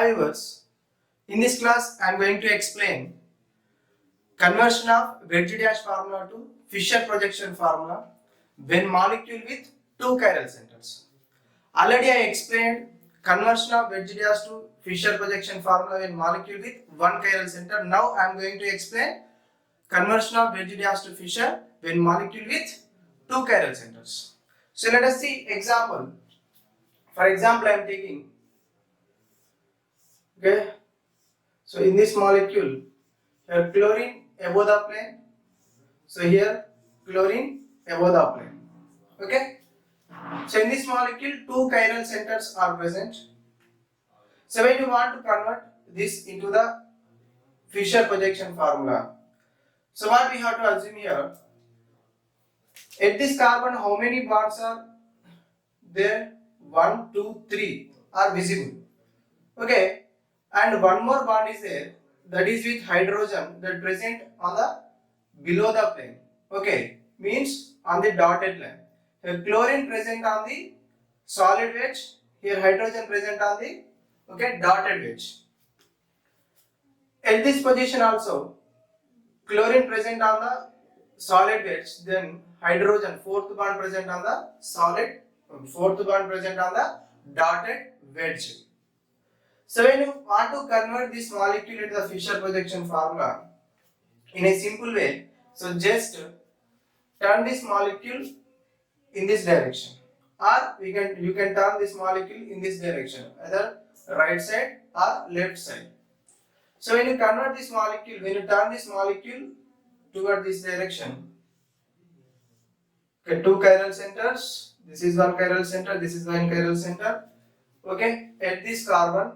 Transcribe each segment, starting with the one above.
Hi viewers, in this class I am going to explain conversion of Wedge-Dash formula to Fisher projection formula when molecule with two chiral centers. Already I explained conversion of Wedge-Dash to Fisher projection formula when molecule with one chiral center. Now I am going to explain conversion of Wedge-Dash to Fisher when molecule with two chiral centers. So let us see example. For example, I am taking, okay, so in this molecule, here chlorine above the plane. So here chlorine above the plane. Okay. So in this molecule, two chiral centers are present. So when you want to convert this into the Fisher projection formula, so what we have to assume here, at this carbon, how many bonds are there? 1, 2, 3 are visible. Okay. And one more bond is there, that is with hydrogen, that present on the below the plane. Okay, means on the dotted line. Here chlorine present on the solid wedge, here hydrogen present on the dotted wedge. At this position also, chlorine present on the solid wedge, then hydrogen fourth bond present on the solid, fourth bond present on the dotted wedge. So when you want to convert this molecule into the Fisher projection formula in a simple way, so just turn this molecule in this direction, or you can turn this molecule in this direction, either right side or left side. So when you convert this molecule, when you turn this molecule toward this direction, okay, two chiral centers, this is one chiral center, this is one chiral center. Okay, at this carbon,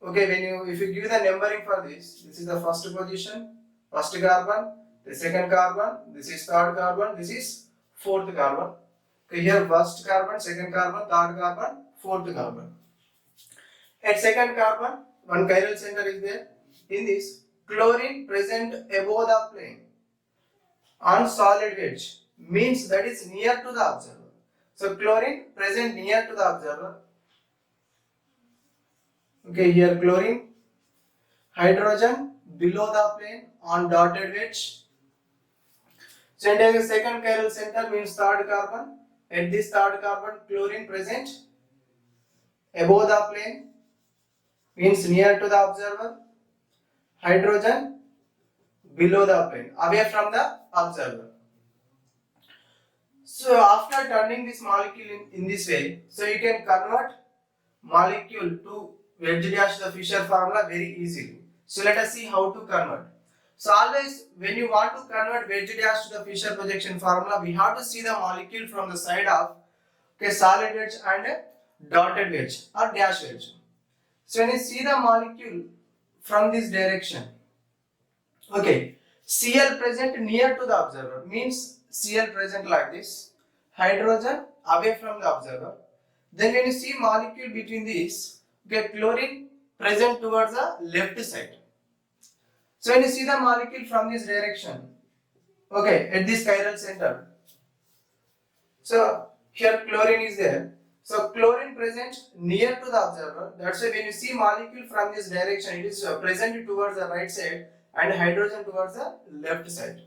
okay, when you if you give the numbering for this is the first position, first carbon, the second carbon, this is third carbon, this is fourth carbon. Okay, here first carbon, second carbon, third carbon, fourth carbon. At second carbon, one chiral center is there. In this, chlorine present above the plane on solid wedge means that is near to the observer. So chlorine present near to the observer. Okay, here chlorine, hydrogen below the plane on dotted wedge. So entering the second chiral center means third carbon. At this third carbon, chlorine present above the plane means near to the observer. Hydrogen below the plane, away from the observer. So after turning this molecule in this way, so you can convert molecule to Wedge-Dash the Fisher formula very easily. So let us see how to convert. So always when you want to convert Wedge-Dash to the Fisher projection formula, we have to see the molecule from the side of solid wedge and dotted wedge or dash wedge. So when you see the molecule from this direction, okay, Cl present near to the observer means Cl present like this, hydrogen away from the observer. Then when you see molecule between these, okay, chlorine present towards the left side. So when you see the molecule from this direction, okay, at this chiral center, so here chlorine is there. So chlorine present near to the observer. That's why when you see molecule from this direction, it is present towards the right side and hydrogen towards the left side.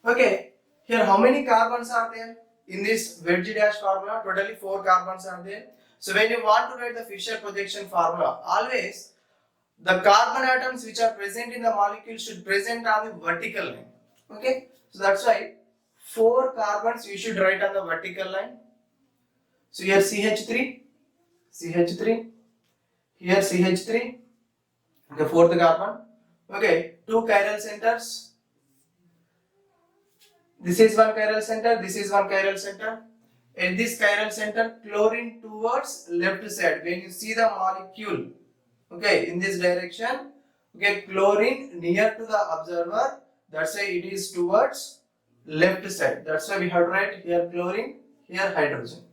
Okay, here how many carbons are there in this Wedge-Dash formula? Totally 4 carbons are there. So when you want to write the Fisher projection formula, always the carbon atoms which are present in the molecule should present on the vertical line. Okay, so that's why 4 carbons you should write on the vertical line. So here CH3, CH3, here CH3, the fourth carbon. Okay, 2 chiral centers. This is one chiral center, this is one chiral center. In this chiral center, chlorine towards left side. When you see the molecule, okay, in this direction, okay, chlorine near to the observer, that's why it is towards left side. That's why we have to write here chlorine, here hydrogen.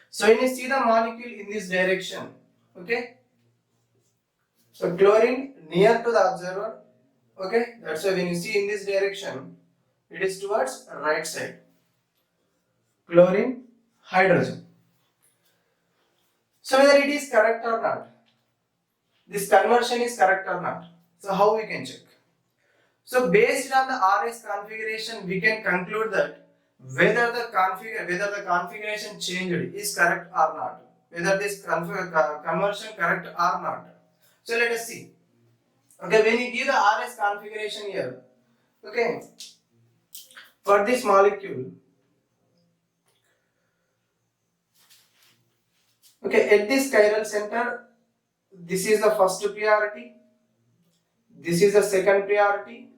So when you see the molecule in this direction, okay, so chlorine near to the observer, okay, that's why when you see in this direction, it is towards right side. Chlorine, hydrogen. So whether it is correct or not, this conversion is correct or not. So how we can check? So based on the RS configuration, we can conclude that whether the configuration changed is correct or not, whether this conversion correct or not. So let us see. Okay, when you give the RS configuration here, okay, for this molecule, okay, at this chiral center, this is the first priority, this is the second priority,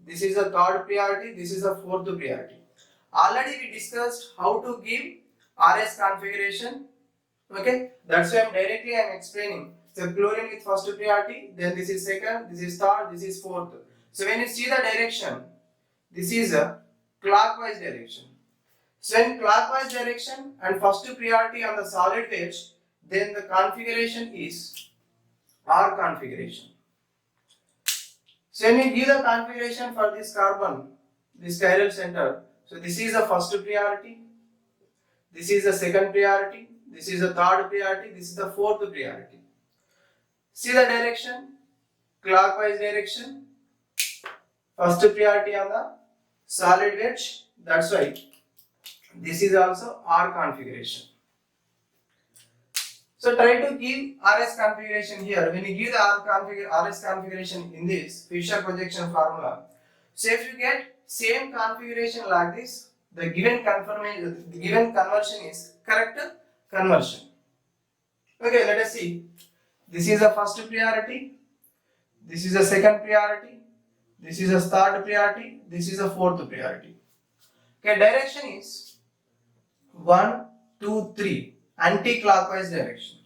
this is the third priority, this is the fourth priority. Already we discussed how to give RS configuration. Okay, that's why I'm explaining. So chlorine with first priority, then this is second, this is third, this is fourth. So when you see the direction, this is a clockwise direction. So in clockwise direction and first priority on the solid wedge, then the configuration is R configuration. So when we give the configuration for this carbon, this chiral center, so this is the first priority, this is the second priority, this is the third priority, this is the fourth priority. See the direction, clockwise direction, first priority on the solid wedge, that's why this is also R configuration. So try to give RS configuration here. When you give the RS configuration in this Fisher projection formula, so if you get same configuration like this, the given conversion is correct conversion. Okay, let us see. This is the first priority, this is the second priority, this is the third priority, this is the fourth priority. Okay, direction is 1, 2, 3, anti-clockwise direction.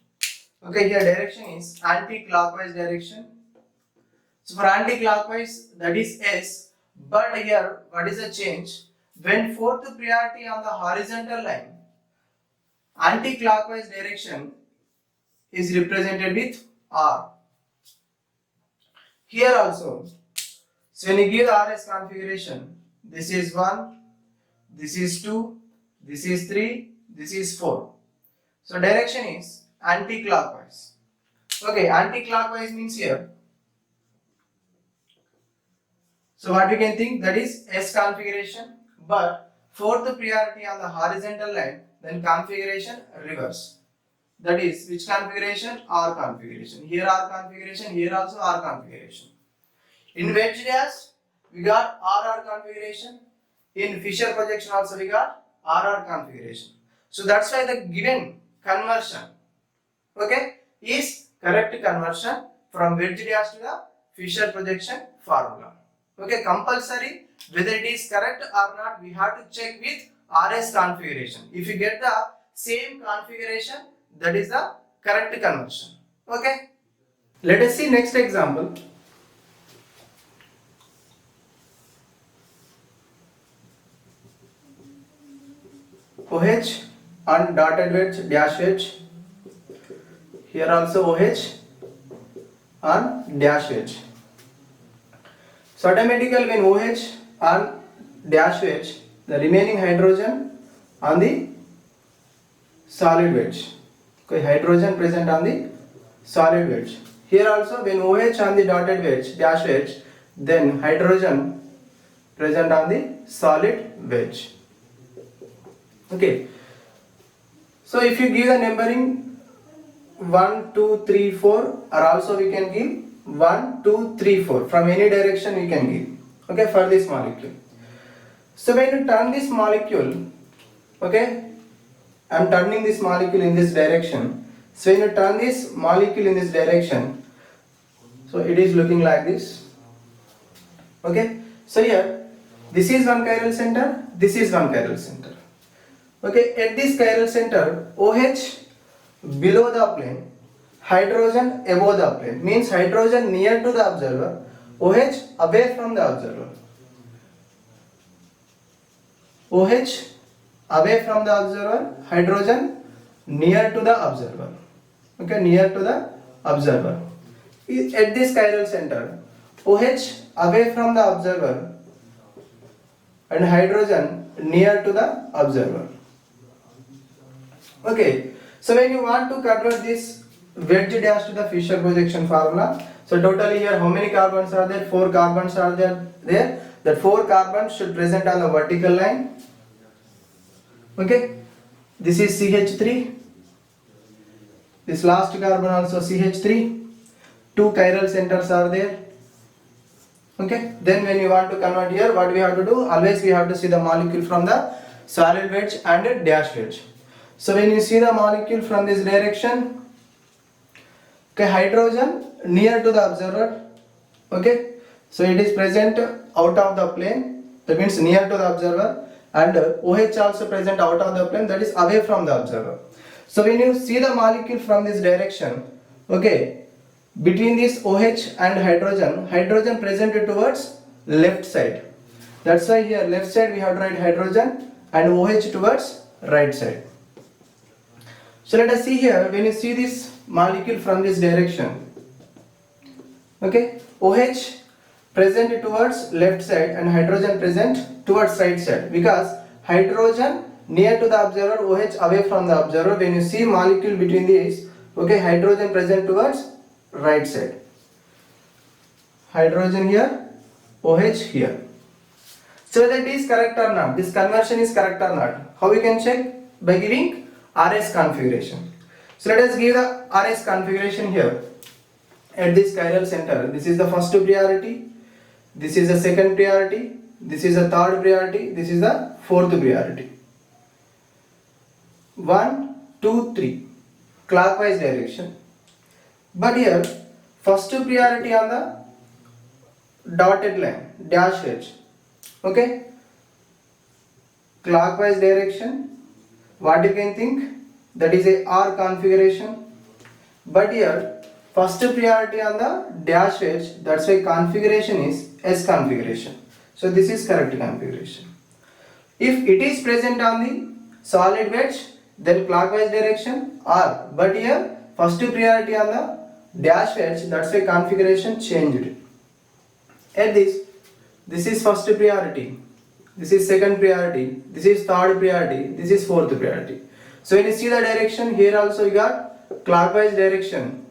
Okay, here direction is anti-clockwise direction. So for anti-clockwise, that is S, but here what is the change? When fourth priority on the horizontal line, anti-clockwise direction is represented with R. Here also, so when you give the RS configuration, this is 1, this is 2, this is 3, this is 4. So direction is anti-clockwise. Okay, anti-clockwise means here. So what we can think, that is S configuration, but fourth priority on the horizontal line, then configuration reverse. That is which configuration? R configuration. Here R configuration, here also R configuration. In wedge dash we got RR configuration. In Fisher projection also we got RR configuration. So that's why the given conversion, okay, is correct conversion from wedge dash to the Fisher projection formula. Okay, compulsory whether it is correct or not, we have to check with RS configuration. If you get the same configuration, that is the correct conversion. Okay, let us see next example. OH and dotted wedge, dash wedge. Here also OH and dash wedge. So automatically when OH and dash wedge, the remaining hydrogen on the solid wedge. Okay, hydrogen present on the solid wedge. Here also when OH on the dotted wedge, dash wedge, then hydrogen present on the solid wedge. Okay, so if you give the numbering 1, 2, 3, 4, or also we can give 1, 2, 3, 4 from any direction we can give. Okay, for this molecule. So when you turn this molecule, okay, I am turning this molecule in this direction. So when you turn this molecule in this direction, so it is looking like this. Okay, so here this is one chiral center, this is one chiral center. Okay, at this chiral center, OH below the plane, hydrogen above the plane, means hydrogen near to the observer, OH away from the observer. OH away from the observer, hydrogen near to the observer. Okay, near to the observer. At this chiral center, OH away from the observer and hydrogen near to the observer. Okay, So when you want to convert this wedge dash to the Fisher projection formula, so totally here how many carbons are there? 4 carbons are there. That 4 carbons should present on the vertical line. Okay, this is CH3. This last carbon also CH3. 2 chiral centers are there. Okay, then when you want to convert here, what we have to do? Always we have to see the molecule from the solid wedge and dash wedge. So when you see the molecule from this direction, okay, hydrogen near to the observer, okay, so it is present out of the plane, that means near to the observer, and OH also present out of the plane, that is away from the observer. So when you see the molecule from this direction, okay, between this OH and hydrogen presented towards left side. That's why here left side we have to write hydrogen and OH towards right side. So let us see here, when you see this molecule from this direction, okay, OH present towards left side and hydrogen present towards right side, because hydrogen near to the observer, OH away from the observer. When you see molecule between these, okay, hydrogen present towards right side, hydrogen here, OH here. So whether it is correct or not, this conversion is correct or not, how we can check? By giving RS configuration. So let us give the RS configuration here at this chiral center. This is the first priority, this is the second priority, this is the third priority, this is the fourth priority. 1, 2, 3 clockwise direction. But here first priority on the dotted line, dash wedge, okay, clockwise direction. What you can think? That is a R configuration. But here first priority on the dash wedge, that's why configuration is S configuration. So this is correct configuration. If it is present on the solid wedge, then clockwise direction R. But here first priority on the dash wedge, that's why configuration changed. At this is first priority, this is second priority, this is third priority, this is fourth priority. So when you see the direction, here also you got clockwise direction,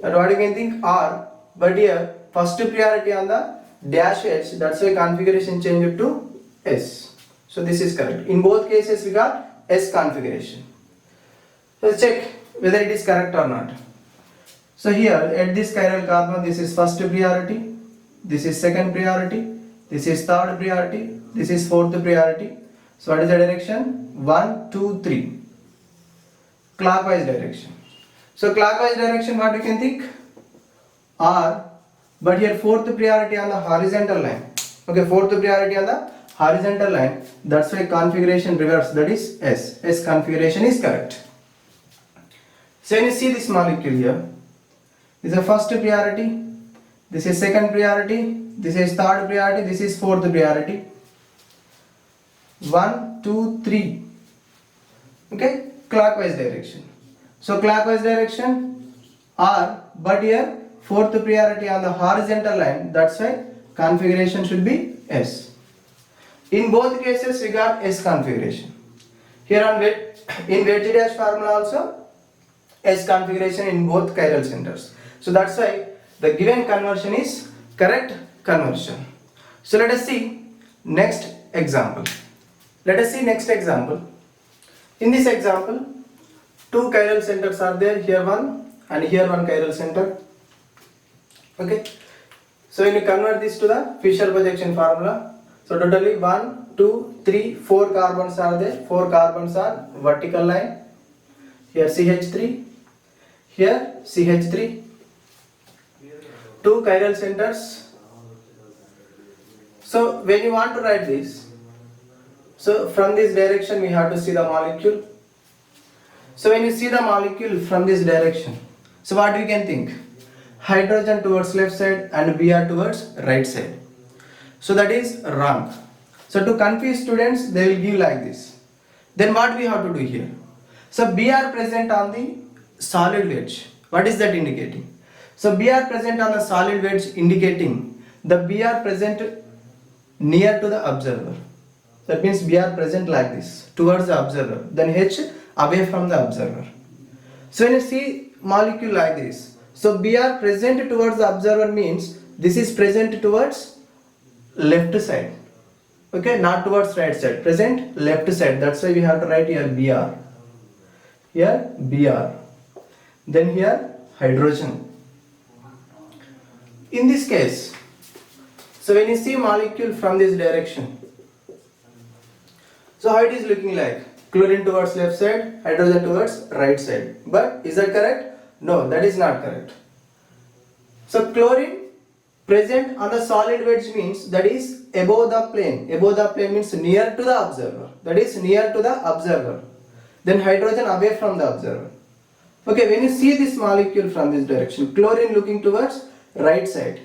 and what you can think? R. But here first priority on the dash wedge, that's why configuration changed to S. So this is correct. In both cases we got S configuration. So let's check whether it is correct or not. So here at this chiral carbon, this is first priority, this is second priority, this is third priority, this is fourth priority. So what is the direction? 1, 2, 3. Clockwise direction. So clockwise direction, what we can think? R. But here fourth priority on the horizontal line. Okay, fourth priority on the horizontal line. That's why configuration reverse, that is S. S configuration is correct. So when you see this molecule here, this is the first priority, this is second priority, this is third priority, this is fourth priority. 1, 2, 3. Okay, clockwise direction. So clockwise direction R, but here fourth priority on the horizontal line, that's why configuration should be S. In both cases we got S configuration. Here on in wedge dash formula also S configuration in both chiral centers. So that's why the given conversion is correct conversion. So let us see next example. Let us see next example. In this example, 2 chiral centers are there, here one and here one chiral center. Okay. So when you convert this to the Fisher projection formula, so totally 1, 2, 3, 4 carbons are there. 4 carbons are vertical line. Here CH3, here CH3. 2 chiral centers. So when you want to write this, so from this direction we have to see the molecule. So when you see the molecule from this direction, so what we can think? Hydrogen towards left side and Br towards right side. So that is wrong. So to confuse students, they will give like this. Then what we have to do here? So Br present on the solid wedge. What is that indicating? So Br present on the solid wedge indicating the Br present near to the observer. That means Br present like this towards the observer. Then H away from the observer. So when you see molecule like this, so Br present towards the observer means this is present towards left side. Okay, not towards right side, present left side. That's why we have to write here Br. Here Br. Then here hydrogen. In this case, so when you see molecule from this direction, so how it is looking like? Chlorine towards left side, hydrogen towards right side. But is that correct? No, that is not correct. So chlorine present on the solid wedge means that is above the plane. Above the plane means near to the observer. That is near to the observer. Then hydrogen away from the observer. Okay, when you see this molecule from this direction, chlorine looking towards right side.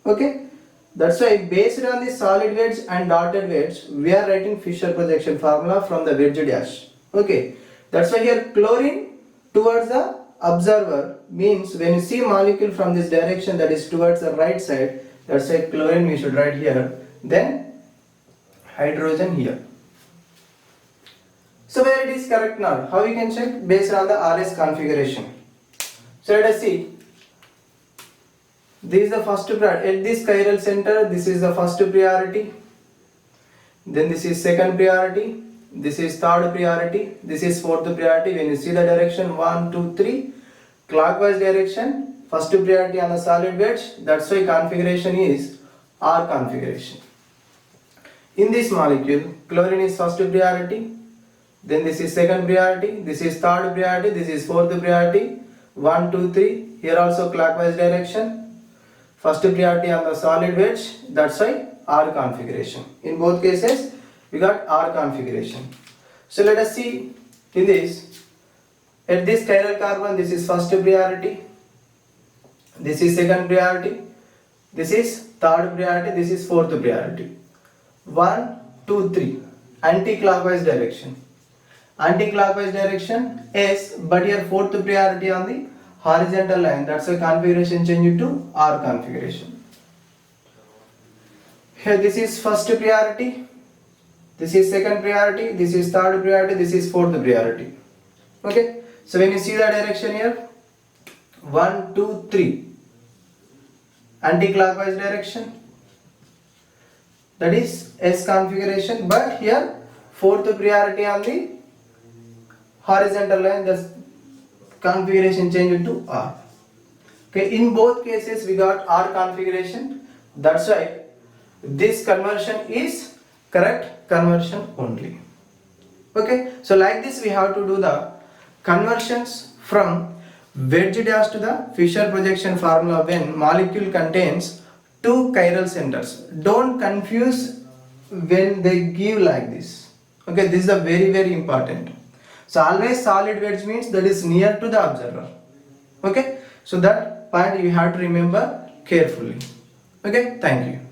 Okay. That's why based on the solid wedge and dotted wedge, we are writing Fisher projection formula from the wedge dash. Okay, that's why here chlorine towards the observer means when you see molecule from this direction, that is towards the right side, that's why chlorine we should write here, then hydrogen here. So where it is correct now? How we can check? Based on the RS configuration. So let us see. This is the first priority. At this chiral center, this is the first priority. Then this is second priority. This is third priority. This is fourth priority. When you see the direction 1, 2, 3, clockwise direction, first priority on the solid wedge. That's why configuration is R configuration. In this molecule, chlorine is first priority. Then this is second priority. This is third priority. This is fourth priority. 1, 2, 3. Here also clockwise direction. First priority on the solid wedge, that's why R configuration. In both cases, we got R configuration. So let us see in this. At this chiral carbon, this is first priority. This is second priority. This is third priority. This is fourth priority. 1, 2, 3. Anti-clockwise direction. Anti-clockwise direction S, but here fourth priority on the horizontal line, that's why configuration change to R configuration. Here this is first priority, this is second priority, this is third priority, this is fourth priority. Okay, so when you see the direction here, 1, 2, 3, anti-clockwise direction, that is S configuration, but here fourth priority on the horizontal line, that's configuration change to R. Okay, in both cases we got R configuration. That's why this conversion is correct conversion only. Okay, so like this we have to do the conversions from wedge dash to the Fisher projection formula when molecule contains two chiral centers. Don't confuse when they give like this. Okay, this is a very important. So always solid wedge means that is near to the observer. Okay, so that point you have to remember carefully. Okay, thank you.